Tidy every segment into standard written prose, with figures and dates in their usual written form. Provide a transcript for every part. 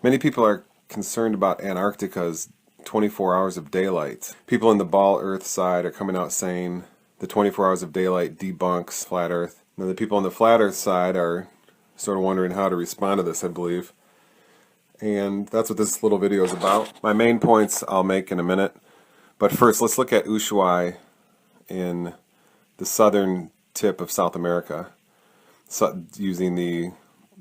Many people are concerned about Antarctica's 24 hours of daylight. People in the ball Earth side are coming out saying the 24 hours of daylight debunks flat Earth. Now the people on the flat Earth side are sort of wondering how to respond to this, I believe. And that's what this little video is about. My main points I'll make in a minute. But first, let's look at Ushuaia in the southern tip of South America, using the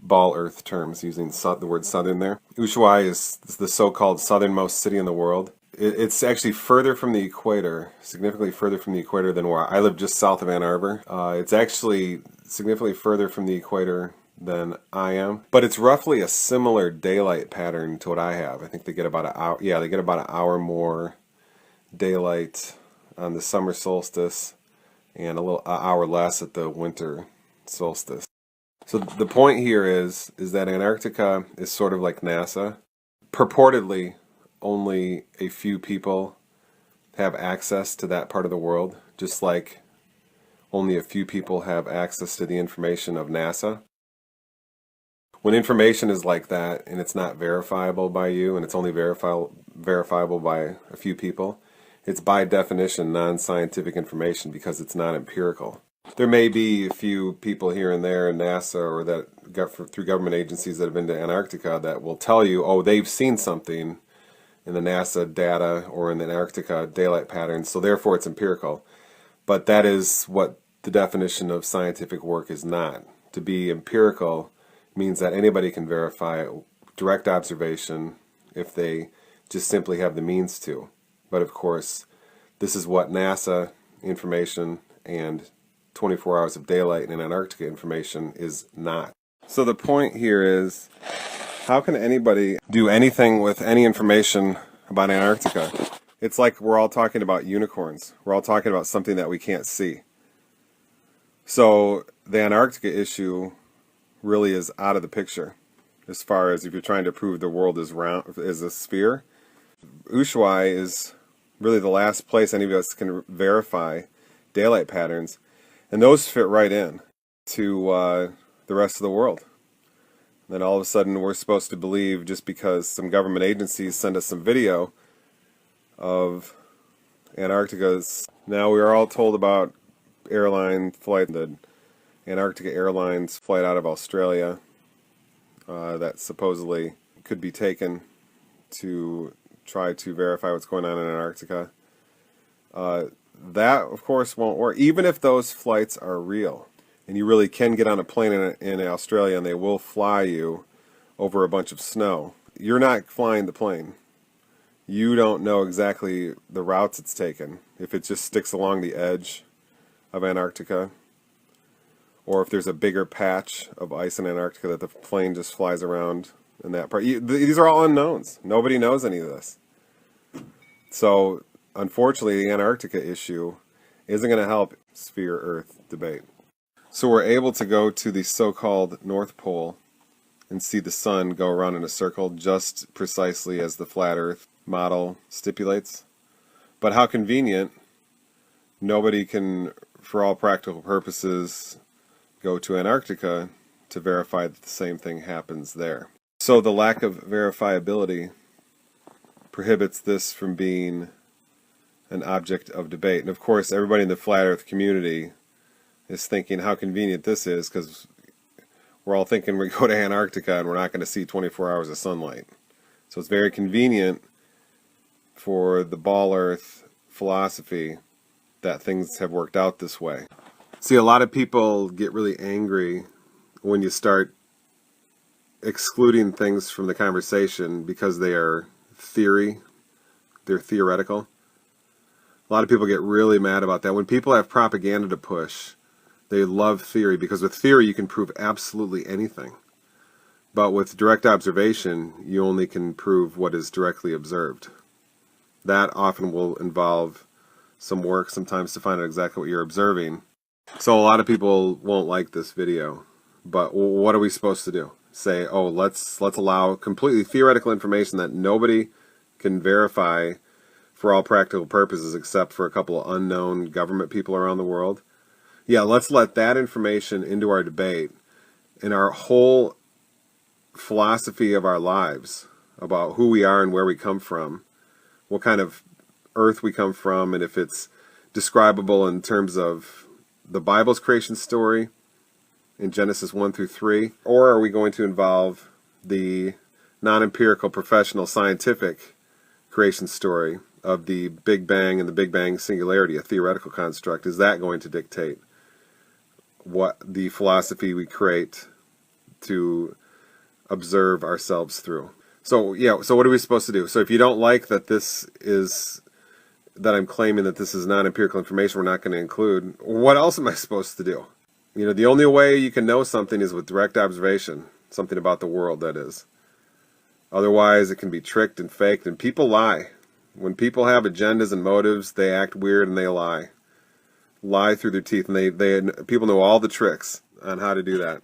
ball Earth terms, using the word southern there. Ushuaia is the so-called southernmost city in the world. It's actually further from the equator, significantly further from the equator than where I live, just south of Ann Arbor. It's actually significantly further from the equator than I am, but it's roughly a similar daylight pattern to what I have. I think they get about an hour. Yeah, they get about an hour more daylight on the summer solstice, and an hour less at the winter solstice. So the point here is that Antarctica is sort of like NASA. Purportedly, only a few people have access to that part of the world, just like only a few people have access to the information of NASA. When information is like that and it's not verifiable by you, and it's only verifiable by a few people, it's by definition non-scientific information because it's not empirical. There may be a few people here and there in NASA or that got through government agencies that have been to Antarctica that will tell you, oh, they've seen something in the NASA data or in the Antarctica daylight patterns, so therefore it's empirical. But that is what the definition of scientific work is not. To be empirical means that anybody can verify it, direct observation, if they just simply have the means to. But of course, this is what NASA information and 24 hours of daylight in Antarctica information is not. So the point here is, how can anybody do anything with any information about Antarctica? It's like we're all talking about unicorns. We're all talking about something that we can't see. So the Antarctica issue really is out of the picture as far as if you're trying to prove the world is round, is a sphere. Ushuaia is really the last place any of us can verify daylight patterns, and those fit right in to the rest of the world. And then all of a sudden we're supposed to believe, just because some government agencies send us some video of Antarctica's. Now we are all told about airline flight, the Antarctica Airlines flight out of Australia that supposedly could be taken to try to verify what's going on in Antarctica. That, of course, won't work. Even if those flights are real, and you really can get on a plane in Australia and they will fly you over a bunch of snow, you're not flying the plane. You don't know exactly the routes it's taken, if it just sticks along the edge of Antarctica, or if there's a bigger patch of ice in Antarctica that the plane just flies around in that part. These are all unknowns. Nobody knows any of this. So, unfortunately, the Antarctica issue isn't going to help sphere-Earth debate. So we're able to go to the so-called North Pole and see the sun go around in a circle just precisely as the flat Earth model stipulates. But how convenient, nobody can, for all practical purposes, go to Antarctica to verify that the same thing happens there. So the lack of verifiability prohibits this from being an object of debate. And of course, everybody in the flat Earth community is thinking how convenient this is, because we're all thinking we go to Antarctica and we're not going to see 24 hours of sunlight. So it's very convenient for the ball Earth philosophy that things have worked out this way. See, a lot of people get really angry when you start excluding things from the conversation because they are they're theoretical. A lot of people get really mad about that. When people have propaganda to push, they love theory, because with theory you can prove absolutely anything. But with direct observation, you only can prove what is directly observed. That often will involve some work sometimes to find out exactly what you're observing. So a lot of people won't like this video. But what are we supposed to do? Say, oh, let's allow completely theoretical information that nobody can verify for all practical purposes except for a couple of unknown government people around the world. Yeah, let's let that information into our debate, and our whole philosophy of our lives about who we are and where we come from, what kind of earth we come from, and if it's describable in terms of the Bible's creation story in Genesis 1 through 3, or are we going to involve the non-empirical, professional, scientific creation story of the Big Bang and the Big Bang singularity, a theoretical construct? Is that going to dictate what the philosophy we create to observe ourselves through? So yeah, so what are we supposed to do? So if you don't like that that I'm claiming that this is non-empirical information we're not going to include, what else am I supposed to do? You know, the only way you can know something is with direct observation, something about the world, that is. Otherwise, it can be tricked and faked, and people lie. When people have agendas and motives, they act weird and they lie. Lie through their teeth, and people know all the tricks on how to do that.